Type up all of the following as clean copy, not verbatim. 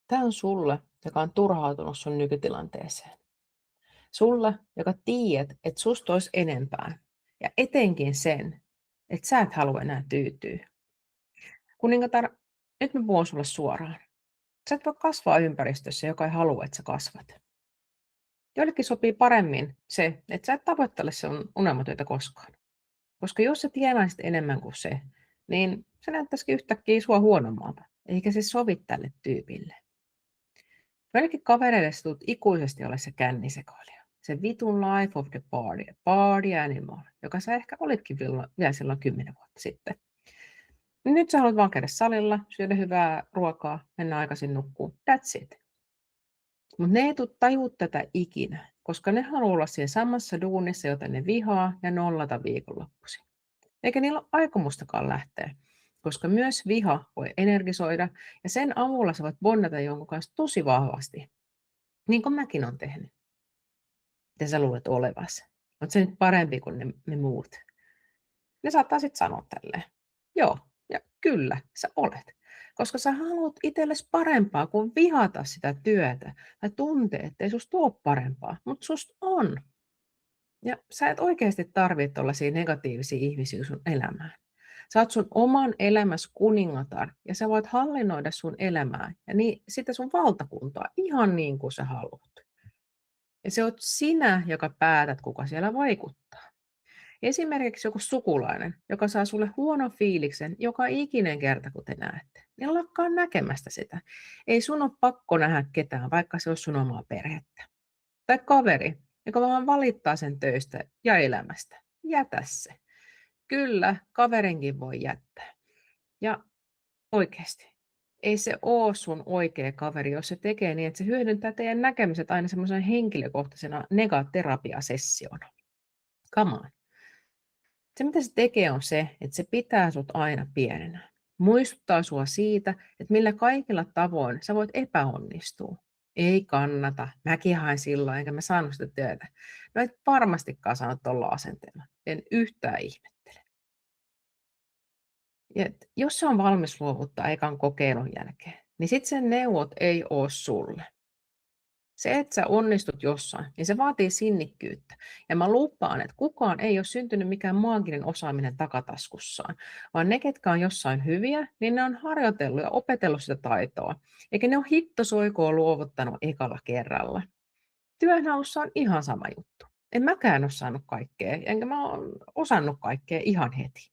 Tämä on sulle, joka on turhautunut sun nykytilanteeseen. Sulle, joka tiedät, että susta olisi enempää. Ja etenkin sen, että sä et halua enää tyytyä. Kuningatar, nyt mä puhun sulle suoraan. Sä et voi kasvaa ympäristössä, joka ei halua, että sä kasvat. Joillekin sopii paremmin se, että sä et tavoittele sun unelmatyötä koskaan. Koska jos sä tienaisit enemmän kuin se, niin se näyttäisikin yhtäkkiä sua huonommalta. Eikä se sovi tälle tyypille. Joillekin kavereille sä tulet ikuisesti olla se kännisekoilija. Se vitun life of the party, party animal, joka sä ehkä olitkin vielä silloin 10 vuotta sitten. Nyt sä haluat vaan käydä salilla, syödä hyvää ruokaa, mennä aikaisin nukkuun. That's it. Mutta ne ei tajua tätä ikinä, koska ne haluaa olla siinä samassa duunissa, jota ne vihaa ja nollata viikonloppuisin. Eikä niillä ole aikomustakaan lähteä, koska myös viha voi energisoida ja sen avulla sä voit bondata jonkun kanssa tosi vahvasti, niin kuin mäkin olen tehnyt. Miten sä luulet olevasi? Oot sä nyt parempi kuin ne muut? Ne saattaa sitten sanoa tälleen. Joo, ja kyllä, sä olet. Koska sä haluat itsellesi parempaa kuin vihata sitä työtä tai tuntee, ettei susta ole parempaa, mutta susta on. Ja sä et oikeasti tarvitse tuollaisia negatiivisia ihmisiä sun elämään. Sä oot sun oman elämässä kuningatar ja sä voit hallinnoida sun elämää ja sitä sun valtakuntaa ihan niin kuin sä haluat. Ja se oot sinä, joka päätät, kuka siellä vaikuttaa. Esimerkiksi joku sukulainen, joka saa sulle huonon fiiliksen joka ikinen kerta, kun te näette. Niin lakkaa näkemästä sitä. Ei sun ole pakko nähdä ketään, vaikka se olisi sun omaa perhettä. Tai kaveri, joka vaan valittaa sen töistä ja elämästä. Jätä se. Kyllä, kaverinkin voi jättää. Ja oikeasti. Ei se ole sun oikea kaveri, jos se tekee niin, että se hyödyntää teidän näkemiset aina semmoisena henkilökohtaisena negaterapiasessiona. Come on. Se, mitä se tekee, on se, että se pitää sut aina pienenä. Muistuttaa sua siitä, että millä kaikilla tavoin sä voit epäonnistua. Ei kannata. Mäkin hain silloin, enkä mä saanut sitä työtä. No et varmastikaan saanut tuolla asenteella. En yhtään ihmettele. Ja jos se on valmis luovuttaa ekan kokeilun jälkeen, niin sitten sen neuvot ei ole sulle. Se, että sä onnistut jossain, niin se vaatii sinnikkyyttä. Ja mä lupaan, että kukaan ei ole syntynyt mikään maaginen osaaminen takataskussaan, vaan ne, ketkä on jossain hyviä, niin ne on harjoitellut ja opetellut sitä taitoa. Eikä ne ole hittosoikoa luovuttanut ekalla kerralla. Työnhaussa on ihan sama juttu. En mäkään ole saanut kaikkea, enkä mä ole osannut kaikkea ihan heti.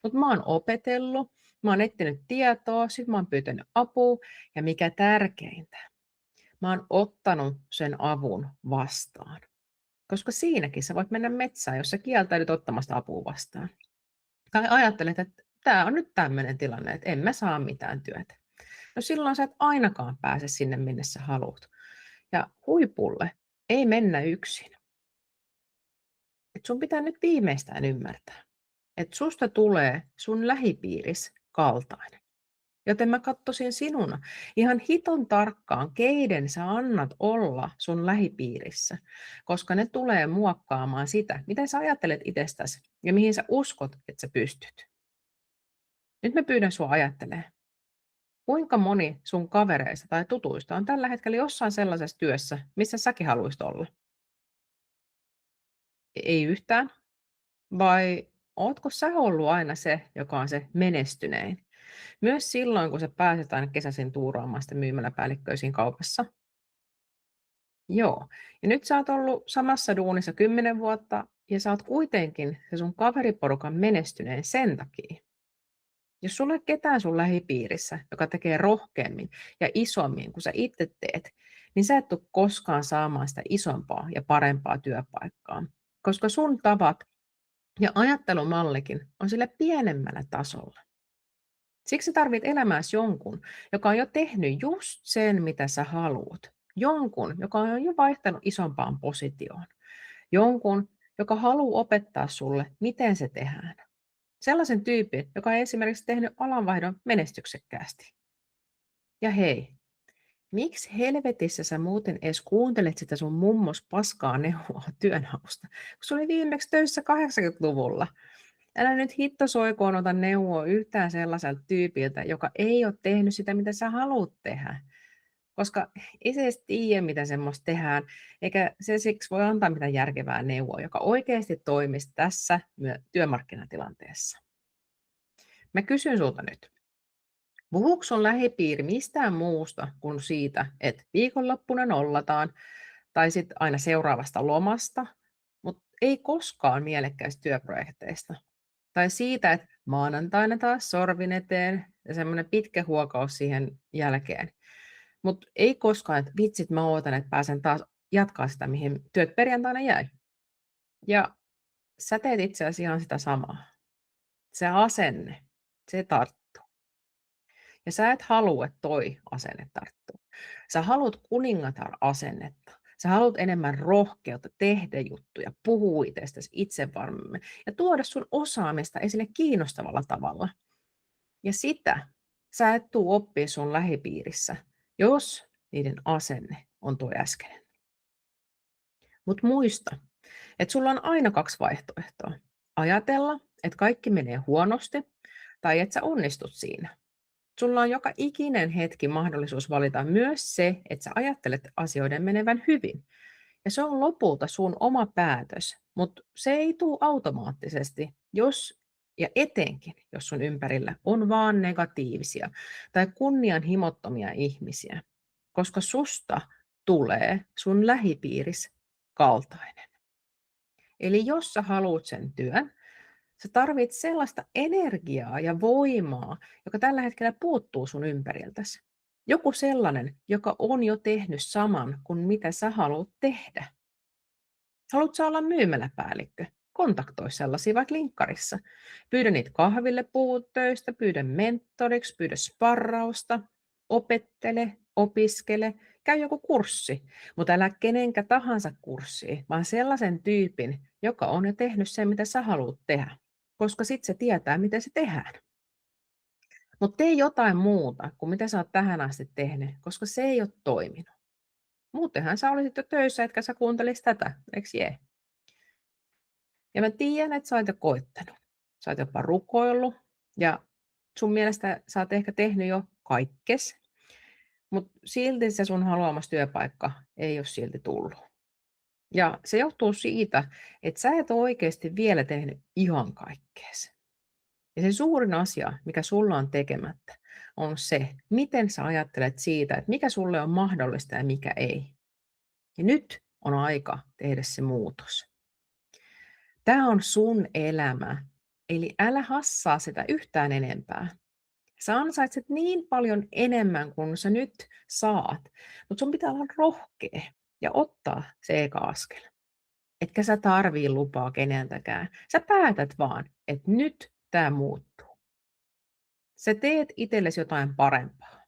Mutta mä oon opetellut, mä oon etsinyt tietoa, sit mä oon pyytänyt apua, ja mikä tärkeintä, mä oon ottanut sen avun vastaan. Koska siinäkin sä voit mennä metsään, jos sä kieltäydyt ottamasta apua vastaan. Tai ajattelet, että tämä on nyt tämmöinen tilanne, että en mä saa mitään työtä. No silloin sä et ainakaan pääse sinne, minne sä haluat. Ja huipulle ei mennä yksin. Et sun pitää nyt viimeistään ymmärtää, että susta tulee sun lähipiiris kaltainen. Joten mä katsoisin sinuna ihan hiton tarkkaan, keiden sä annat olla sun lähipiirissä, koska ne tulee muokkaamaan sitä, mitä sä ajattelet itsestäsi ja mihin sä uskot, että sä pystyt. Nyt mä pyydän sua ajattelemaan, kuinka moni sun kavereista tai tutuista on tällä hetkellä jossain sellaisessa työssä, missä säkin haluaisit olla? Ei yhtään? Vai ootko sä ollut aina se, joka on se menestynein? Myös silloin, kun sä pääset aina kesäisin tuuraamaan sitä myymäläpäällikköisiin kaupassa. Joo. Ja nyt sä oot ollut samassa duunissa 10 vuotta ja sä oot kuitenkin se sun kaveriporukan menestyneen sen takia. Jos sulla ei ole ketään sun lähipiirissä, joka tekee rohkeammin ja isommin kuin sä itse teet, niin sä et tule koskaan saamaan sitä isompaa ja parempaa työpaikkaa. Koska sun tavat ja ajattelumallikin on sillä pienemmällä tasolla. Siksi tarvit elämääsi jonkun, joka on jo tehnyt just sen, mitä sä haluat. Jonkun, joka on jo vaihtanut isompaan positioon. Jonkun, joka haluaa opettaa sulle, miten se tehdään. Sellaisen tyypin, joka on esimerkiksi tehnyt alanvaihdon menestyksekkäästi. Ja hei, miksi helvetissä sä muuten edes kuuntelet sitä sun mummos paskaa neuvoa työnhausta, kun se oli viimeksi töissä 80-luvulla? Älä nyt hittosoikoon ota neuvoa yhtään sellaiselta tyypiltä, joka ei ole tehnyt sitä, mitä sä haluat tehdä. koska ei se edes tiedä, mitä semmoista tehdään, eikä se siksi voi antaa mitään järkevää neuvoa, joka oikeasti toimisi tässä työmarkkinatilanteessa. Mä kysyn sulta nyt, puhuuko sun lähipiiri mistään muusta kuin siitä, että viikonloppuna nollataan tai sitten aina seuraavasta lomasta, mutta ei koskaan mielekkäistä työprojekteista? Tai siitä, että maanantaina taas sorvin eteen ja semmoinen pitkä huokaus siihen jälkeen. Mutta ei koskaan, että vitsit mä ootan, että pääsen taas jatkaa sitä, mihin työt perjantaina jäi. Ja sä teet itse asiassa ihan sitä samaa. Se asenne, se tarttuu. Ja sä et halua, että toi asenne tarttuu. Sä haluat kuningatar-asennetta. Sä haluat enemmän rohkeutta tehdä juttuja, puhua itsestäsi itsevarmemmin ja tuoda sun osaamista esille kiinnostavalla tavalla. Ja sitä sä et tuu oppia sun lähipiirissä, jos niiden asenne on tuo äskeinen. Mutta muista, että sulla on aina kaksi vaihtoehtoa. Ajatella, että kaikki menee huonosti, tai että sä onnistut siinä. Sulla on joka ikinen hetki mahdollisuus valita myös se, että sä ajattelet asioiden menevän hyvin. Ja se on lopulta sun oma päätös, mutta se ei tule automaattisesti, jos ja etenkin, jos sun ympärillä on vaan negatiivisia tai kunnianhimottomia ihmisiä, koska susta tulee sun lähipiiris kaltainen. Eli jos sä haluat sen työn, sä tarvit sellaista energiaa ja voimaa, joka tällä hetkellä puuttuu sun ympäriltäsi. Joku sellainen, joka on jo tehnyt saman kuin mitä sä haluat tehdä. Haluatko sä olla myymäläpäällikkö? Kontaktoi sellaisia vaikka linkkarissa. Pyydä niitä kahville, puhu töistä, pyydä mentoriksi, pyydä sparrausta, opettele, opiskele, käy joku kurssi, mutta älä kenenkä tahansa kurssi, vaan sellaisen tyypin, joka on jo tehnyt sen, mitä sä haluat tehdä, koska sitten se tietää, miten se tehdään. Mutta tee jotain muuta kuin mitä sä oot tähän asti tehnyt, koska se ei ole toiminut. Muutenhan sä olisit jo töissä, etkä sä kuuntelisi tätä, eikö jee? Ja mä tiedän, että sä oot jo koittanut. Sä oot jopa rukoillut ja sun mielestä sä oot ehkä tehnyt jo kaikkes, mutta silti se sun haluamas työpaikka ei ole silti tullut. Ja se johtuu siitä, että sä et ole oikeasti vielä tehnyt ihan kaikkees. Ja se suurin asia, mikä sulla on tekemättä, on se, miten sä ajattelet siitä, että mikä sulle on mahdollista ja mikä ei. Ja nyt on aika tehdä se muutos. Tämä on sun elämä, eli älä hassaa sitä yhtään enempää. Sä ansaitset niin paljon enemmän kuin sä nyt saat, mutta sun pitää olla rohkea ja ottaa se eka askel. Etkä sä tarvii lupaa keneltäkään. Sä päätät vaan, että nyt tämä muuttuu. Sä teet itsellesi jotain parempaa.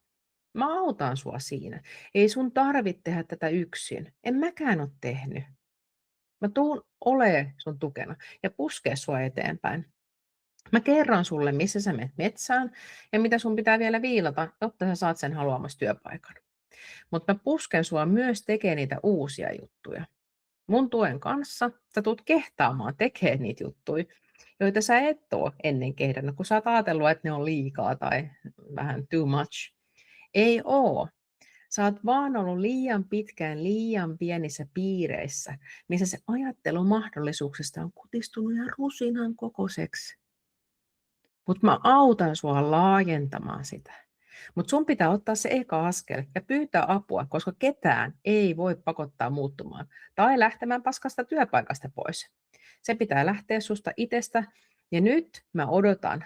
Mä autan sua siinä. Ei sun tarvitse tehdä tätä yksin. En mäkään ole tehnyt. Mä tuun olee sun tukena ja puskee sua eteenpäin. Mä kerron sulle, missä sä menet metsään ja mitä sun pitää vielä viilata, jotta sä saat sen haluamasi työpaikan. Mutta mä pusken sua myös tekemään niitä uusia juttuja. Mun tuen kanssa sä tulet kehtaamaan tekemään niitä juttuja, joita sä et ole ennen kehdannut, kun sä oot ajatellut, että ne on liikaa tai vähän too much. Ei oo. Sä oot vaan ollut liian pitkään liian pienissä piireissä, missä se ajattelu mahdollisuuksista on kutistunut ihan rusinan kokoiseksi. Mutta mä autan sua laajentamaan sitä. Mutta sun pitää ottaa se eka askel ja pyytää apua, koska ketään ei voi pakottaa muuttumaan tai lähtemään paskasta työpaikasta pois. Se pitää lähteä susta itsestä. Ja nyt mä odotan,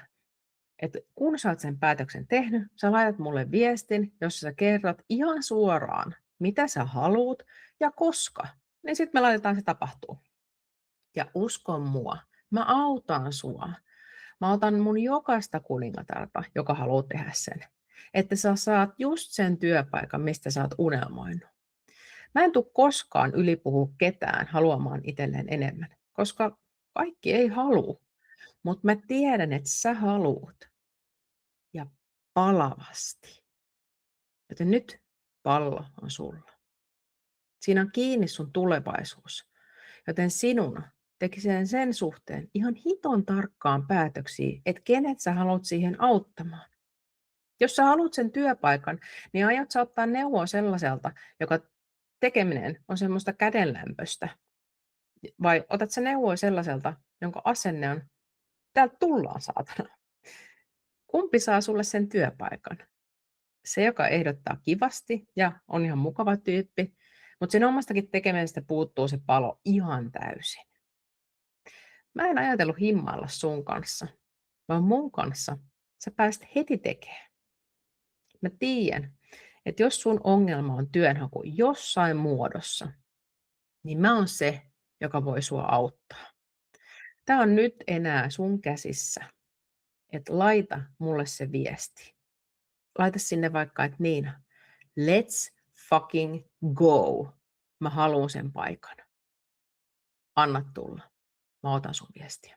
että kun sä oot sen päätöksen tehnyt, sä laitat mulle viestin, jossa sä kerrot ihan suoraan, mitä sä haluut ja koska. Niin sitten me laitetaan se tapahtuu. Ja uskon mua, mä autan sua. Mä otan mun jokaista kuningatarta, joka haluaa tehdä sen. Että sä saat just sen työpaikan, mistä sä oot unelmoinut. Mä en tule koskaan ylipuhua ketään haluamaan itselleen enemmän, koska kaikki ei halua. Mutta mä tiedän, että sä haluut. Ja palavasti. Joten nyt pallo on sulla. Siinä on kiinni sun tulevaisuus. Joten sinun tekisi sen suhteen ihan hiton tarkkaan päätöksiä, että kenet sä haluat siihen auttamaan. Jos sä haluat sen työpaikan, niin aiot sä ottaa neuvoa sellaiselta, joka tekeminen on semmoista kädenlämpöistä, vai otat sä neuvoa sellaiselta, jonka asenne on, täältä tullaan saatana. Kumpi saa sulle sen työpaikan? Se, joka ehdottaa kivasti ja on ihan mukava tyyppi, mutta sen omastakin tekemisestä puuttuu se palo ihan täysin. Mä en ajatellut himmailla sun kanssa, vaan mun kanssa sä pääset heti tekemään. Mä tiedän, että jos sun ongelma on työnhaku jossain muodossa, niin mä oon se, joka voi sua auttaa. Tää on nyt enää sun käsissä, että laita mulle se viesti. Laita sinne vaikka, että Niina, let's fucking go. Mä haluan sen paikan. Anna tulla. Mä otan sun viestiä.